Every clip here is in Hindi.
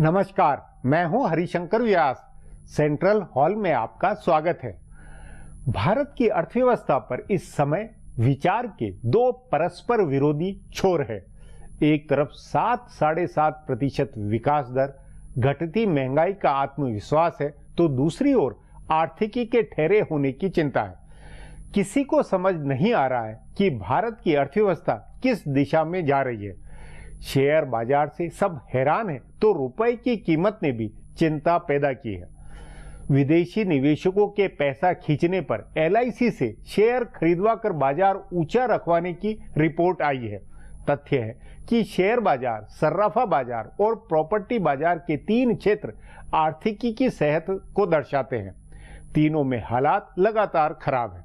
नमस्कार, मैं हूं हरिशंकर व्यास। सेंट्रल हॉल में आपका स्वागत है। भारत की अर्थव्यवस्था पर इस समय विचार के दो परस्पर विरोधी छोर है। एक तरफ 7-7.5% विकास दर, घटती महंगाई का आत्मविश्वास है, तो दूसरी ओर आर्थिकी के ठहरे होने की चिंता है। किसी को समझ नहीं आ रहा है कि भारत की अर्थव्यवस्था किस दिशा में जा रही है। शेयर बाजार से सब हैरान है, तो रुपए की कीमत ने भी चिंता पैदा की है। विदेशी निवेशकों के पैसा खींचने पर LIC से शेयर खरीदवा कर बाजार ऊंचा रखवाने की रिपोर्ट आई है। तथ्य है कि शेयर बाजार, सर्राफा बाजार और प्रॉपर्टी बाजार के तीन क्षेत्र आर्थिकी की सेहत को दर्शाते हैं। तीनों में हालात लगातार खराब है।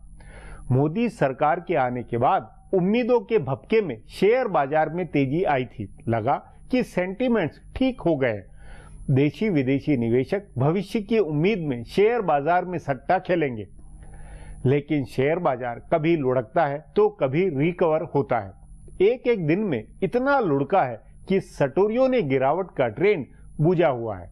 मोदी सरकार के आने के बाद उम्मीदों के भपके में शेयर बाजार में तेजी आई थी। लगा कि सेंटीमेंट्स ठीक हो गए। देशी विदेशी निवेशक भविष्य की उम्मीद में शेयर बाजार में सट्टा खेलेंगे। लेकिन शेयर बाजार कभी लुढ़कता है तो कभी रिकवर होता है। एक एक दिन में इतना लुढ़का है कि सटोरियों ने गिरावट का ट्रेंड बुझा हुआ है।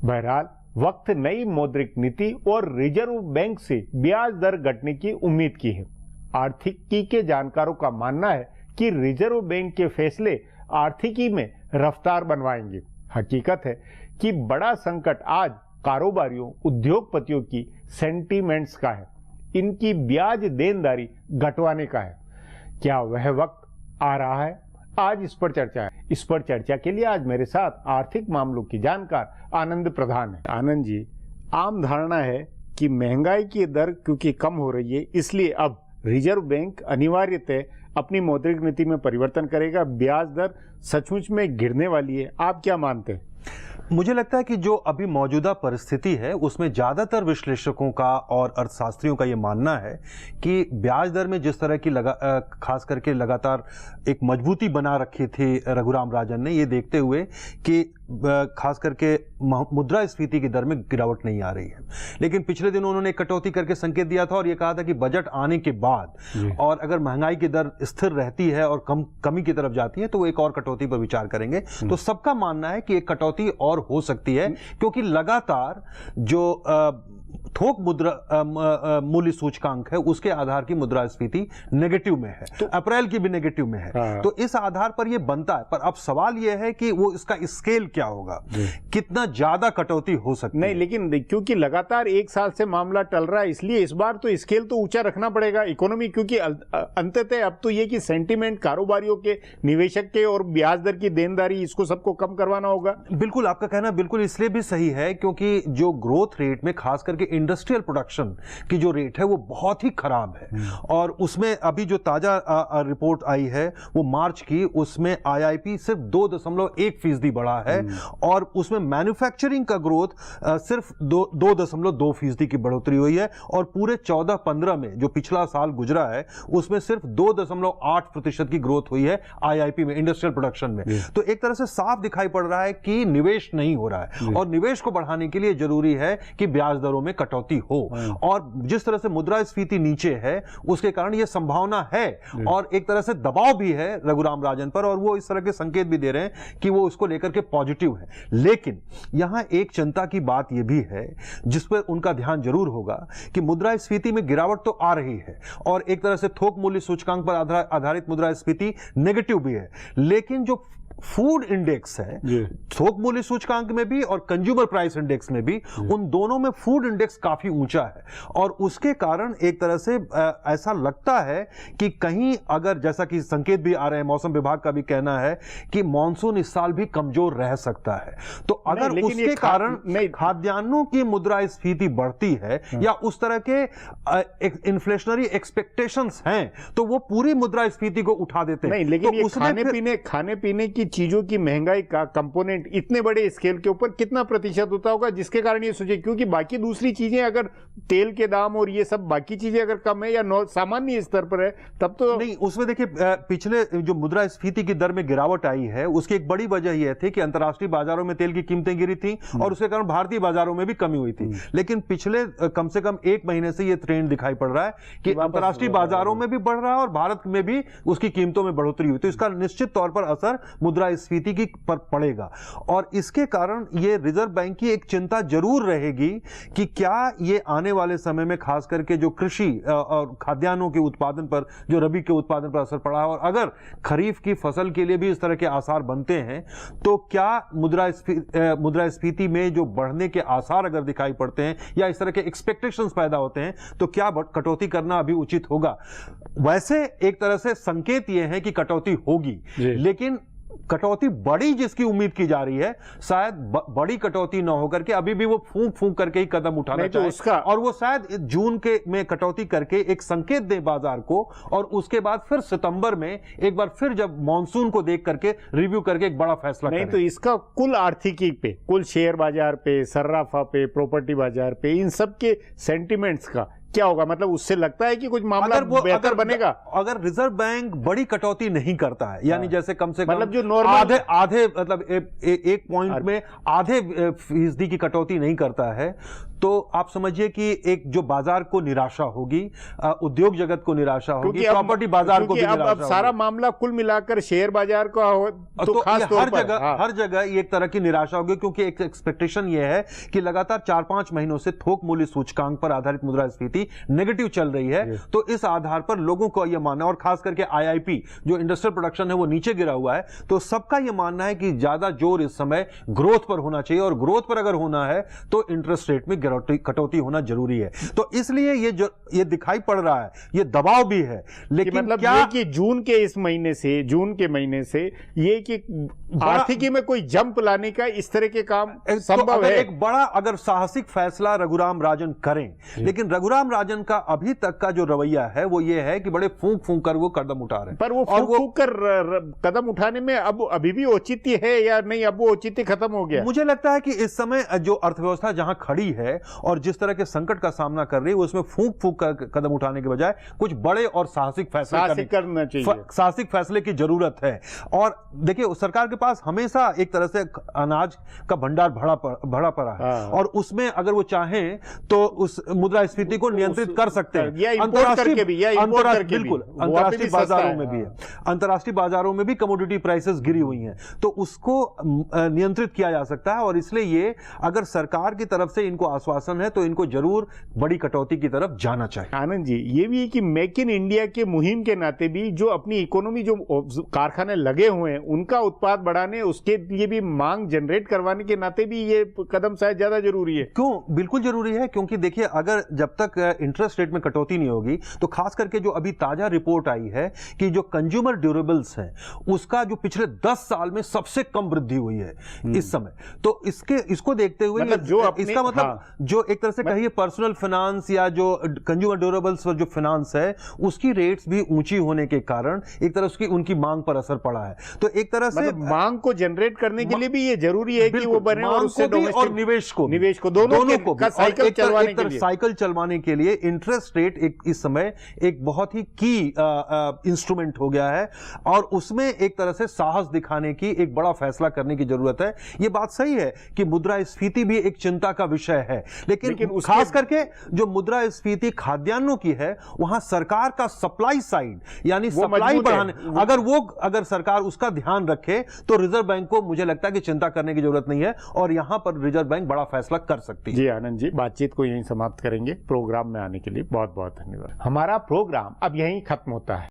बहरहाल वक्त नई मौद्रिक नीति और रिजर्व बैंक से ब्याज दर घटने की उम्मीद की है। आर्थिकी के जानकारों का मानना है कि रिजर्व बैंक के फैसले आर्थिकी में रफ्तार बनवाएंगे। हकीकत है कि बड़ा संकट आज कारोबारियों, उद्योगपतियों की सेंटीमेंट्स का है। इनकी ब्याज देनदारी घटवाने का है। क्या वह वक्त आ रहा है? आज इस पर चर्चा है। इस पर चर्चा के लिए आज मेरे साथ आर्थिक मामलों की जानकार आनंद प्रधान है। आनंद जी, आम धारणा है कि महंगाई की दर क्योंकि कम हो रही है, इसलिए अब रिजर्व बैंक अनिवार्यतः अपनी मौद्रिक नीति में परिवर्तन करेगा। ब्याज दर सचमुच में गिरने वाली है। आप क्या मानते हैं? मुझे लगता है कि जो अभी मौजूदा परिस्थिति है उसमें ज़्यादातर विश्लेषकों का और अर्थशास्त्रियों का ये मानना है कि ब्याज दर में जिस तरह की खास करके लगातार एक मजबूती बना रखी थी रघुराम राजन ने, ये देखते हुए कि खास करके मुद्रास्फीति की दर में गिरावट नहीं आ रही है। लेकिन पिछले दिनों उन्होंने कटौती करके संकेत दिया था और ये कहा था कि बजट आने के बाद और अगर महंगाई की दर स्थिर रहती है और कमी की तरफ जाती है तो वो एक और कटौती पर विचार करेंगे। तो सबका मानना है कि एक कटौती और हो सकती है, क्योंकि लगातार जो थोक मुद्रा मूल्य सूचकांक है उसके आधार की मुद्रास्फीति नेगेटिव में है, तो अप्रैल की भी नेगेटिव में है। तो इस आधार पर यह बनता है। पर अब सवाल यह है कि वो इसका स्केल क्या होगा, कितना ज्यादा कटौती हो सकती है। नहीं, लेकिन क्योंकि लगातार एक साल से मामला टल रहा है, इसलिए इस बार तो स्केल तो ऊंचा रखना पड़ेगा इकोनॉमी, क्योंकि अंततः अब तो ये कि सेंटीमेंट कारोबारियों के, निवेशक के और ब्याज दर की देनदारी, इसको सबको कम करवाना होगा। बिल्कुल, आपका कहना बिल्कुल इसलिए भी सही है क्योंकि जो ग्रोथ रेट में खास करके इंडस्ट्रियल प्रोडक्शन की जो रेट है वो बहुत ही खराब है। और उसमें अभी जो ताजा रिपोर्ट आई है वो मार्च की, उसमें IIP सिर्फ 2.1% बढ़ा है और उसमें मैन्युफैक्चरिंग का ग्रोथ सिर्फ 2.2% की बढ़ोतरी हुई है। और पूरे 14-15 में जो पिछला साल गुजरा है उसमें सिर्फ 2.8% की ग्रोथ हुई है IIP में, इंडस्ट्रियल प्रोडक्शन में। तो एक तरह से साफ दिखाई पड़ रहा है कि निवेश नहीं हो रहा है और निवेश को बढ़ाने के लिए जरूरी है कि ब्याज दरों में कटौती हो। और जिस तरह से मुद्रास्फीति नीचे है उसके कारण यह संभावना है और एक तरह से दबाव भी है रघुराम राजन पर, और वो इस तरह के संकेत भी दे रहे हैं कि वो इसको लेकर के पॉजिटिव है। लेकिन यहां एक चिंता की बात यह भी है जिस पर उनका ध्यान जरूर होगा कि मुद्रास्फीति में गिरावट तो आ रही है और एक तरह से थोक मूल्य सूचकांक पर आधारित मुद्रास्फीति नेगेटिव भी है, लेकिन जो फूड इंडेक्स है थोक मूल्य सूचकांक में भी और कंज्यूमर प्राइस इंडेक्स में भी, उन दोनों में फूड इंडेक्स काफी ऊंचा है। और उसके कारण एक तरह से ऐसा लगता है कि कहीं अगर, जैसा कि संकेत भी आ रहे हैं, मौसम विभाग का भी कहना है कि मानसून इस साल भी कमजोर रह सकता है। तो अगर उसके कारण खाद्यान्नों की मुद्रास्फीति बढ़ती है या उस तरह के इन्फ्लेशनरी एक्सपेक्टेशंस हैं तो वो पूरी मुद्रास्फीति को उठा देते हैं। नहीं, लेकिन ये खाने पीने की चीजों की महंगाई का कंपोनेंट इतने बड़े स्केल के ऊपर कितना प्रतिशत होता होगा जिसके कारण ये सोचे, क्योंकि बाकी दूसरी चीजें अगर तेल के दाम और ये सब बाकी चीजें अगर कम है या सामान्य स्तर पर है तब तो नहीं। उसमें देखिए, पिछले जो मुद्रास्फीति की दर में गिरावट आई है उसकी एक बड़ी वजह यह थी कि अंतर्राष्ट्रीय बाजारों में तेल की कीमतें गिरी थी और उसके कारण भारतीय बाजारों में भी कमी हुई थी। लेकिन पिछले कम से कम एक महीने से यह ट्रेंड दिखाई पड़ रहा है कि अंतर्राष्ट्रीय बाजारों में भी बढ़ रहा है और भारत में भी उसकी कीमतों में बढ़ोतरी हुई। तो इसका निश्चित तौर पर असर मुद्रास्फीति की पर पड़ेगा। और इसके कारण ये रिजर्व बैंक की एक चिंता जरूर रहेगी कि क्या ये आने वाले समय में खास करके जो कृषि और खाद्यान्नों के उत्पादन पर, जो रबी के उत्पादन पर असर पड़ा है, और अगर खरीफ की फसल के लिए भी इस तरह के आसार बनते हैं तो क्या मुद्रास्फीति में जो बढ़ने के आसार अगर दिखाई पड़ते हैं या इस तरह के एक्सपेक्टेशंस पैदा होते हैं तो क्या कटौती करना अभी उचित होगा। वैसे एक तरह से संकेत यह है कि कटौती होगी, लेकिन कटौती बड़ी जिसकी उम्मीद की जा रही है, शायद बड़ी कटौती ना होकर के अभी भी वो फूंक फूंक करके ही कदम उठाना चाहे, उसका और वो शायद जून के में कटौती करके एक संकेत दे बाजार को, और उसके बाद फिर सितंबर में एक बार फिर जब मॉनसून को देख करके रिव्यू करके एक बड़ा फैसला नहीं करें। तो इसका कुल आर्थिकी पे, कुल शेयर बाजार पे, सर्राफा पे, प्रॉपर्टी बाजार पे, इन सब के सेंटिमेंट्स का क्या होगा? मतलब उससे लगता है कि कुछ मामला बेहतर बनेगा अगर रिजर्व बैंक बड़ी कटौती नहीं करता है, यानी जैसे कम से कम मतलब जो नॉर्मल आधे मतलब एक पॉइंट में आधे फीसदी की कटौती नहीं करता है, तो आप समझिए कि एक जो बाजार को निराशा होगी, उद्योग जगत को निराशा होगी, प्रॉपर्टी बाजार को भी निराशा होगी। अब सारा मामला कुल मिलाकर शेयर बाजार का तो खास तौर पर हर जगह एक तरह की निराशा होगी, क्योंकि एक एक्सपेक्टेशन यह है कि लगातार 4-5 महीनों से थोक मूल्य सूचकांक पर आधारित मुद्रास्फीति नेगेटिव चल रही है। तो इस आधार पर लोगों को यह मानना, और खास करके आईआईपी जो इंडस्ट्रियल प्रोडक्शन है वो नीचे गिरा हुआ है, तो सबका यह मानना है कि ज्यादा जोर इस समय ग्रोथ पर होना चाहिए, और ग्रोथ पर अगर होना है तो इंटरेस्ट रेट में कटौती होना जरूरी है। तो इसलिए ये दिखाई पड़ रहा है, ये दबाव भी है। लेकिन मतलब क्या ये कि जून के महीने से ये कि आर्थिकी में कोई जंप लाने का इस तरह के काम संभव तो है? एक बड़ा अगर साहसिक फैसला रघुराम राजन करें, लेकिन रघुराम राजन का अभी तक का जो रवैया है वो ये है कि बड़े फूंक फूंक कर वो कदम उठा रहे हैं। पर वो फूंक कर कदम उठाने में अब अभी भी औचित्य है या नहीं? अब वो औचित्य खत्म हो गया? मुझे लगता है कि इस समय जो अर्थव्यवस्था जहां खड़ी है और जिस तरह के संकट का सामना कर रही है, उसमें फूंक फूंक कर कदम उठाने के बजाय कुछ बड़े और साहसिक फैसले करना चाहिए। साहसिक फैसले की जरूरत है। और देखिए, सरकार के पास हमेशा एक तरह से अनाज का भंडार भरा पड़ा है, और उसमें अगर वो चाहें तो उस मुद्रास्फीति को नियंत्रित कर सकते हैं। अंतर्राष्ट्रीय बाजारों में भी है, अंतर्राष्ट्रीय बाजारों में भी कमोडिटी प्राइसेस गिरी हुई हैं, तो उसको नियंत्रित किया जा सकता है। और इसलिए ये अगर सरकार की तरफ से इनको आश्वासन है तो इनको जरूर बड़ी कटौती की तरफ जाना चाहिए। आनंद जी, ये भी है कि मेक इन इंडिया के मुहिम के नाते भी जो अपनी इकोनॉमी, जो कारखाने लगे हुए हैं उनका उत्पाद बढ़ाने, उसके लिए भी मांग जनरेट करवाने के नाते भी ये कदम शायद ज्यादा जरूरी है। क्यों? बिल्कुल जरूरी है, क्योंकि देखिए, अगर जब तक इंटरेस्ट रेट में कटौती नहीं होगी तो खास करके जो अभी ताजा रिपोर्ट आई है कि जो कंज्यूमर ड्यूरेबल्स है उसका जो पिछले 10 साल में सबसे कम वृद्धि हुई है इस समय, तो इसको देखते हुए इसका मतलब जो एक तरह से कहिए पर्सनल फाइनेंस या जो कंज्यूमर ड्यूरेबल्स पर जो फाइनेंस है उसकी रेट्स भी ऊंची होने के कारण एक तरह से उनकी मांग पर असर पड़ा है। तो एक तरह से मांग को जनरेट करने के लिए भी ये जरूरी है कि वो बने, और उससे और निवेश को दोनों को साइकिल चलवाने के लिए इंटरेस्ट रेट इस समय एक बहुत ही की इंस्ट्रूमेंट हो गया है, और उसमें एक तरह से साहस दिखाने की एक बड़ा फैसला करने की जरूरत है। ये बात सही है कि मुद्रास्फीति भी एक चिंता का विषय है, लेकिन खास करके जो मुद्रास्फीति खाद्यान्नों की है वहां सरकार का सप्लाई साइड, यानी सप्लाई बढ़ाने, अगर सरकार उसका ध्यान रखे तो रिजर्व बैंक को मुझे लगता है कि चिंता करने की जरूरत नहीं है, और यहां पर रिजर्व बैंक बड़ा फैसला कर सकती है। जी आनंद जी, बातचीत को यहीं समाप्त करेंगे। प्रोग्राम में आने के लिए बहुत बहुत धन्यवाद। हमारा प्रोग्राम अब यहीं खत्म होता है।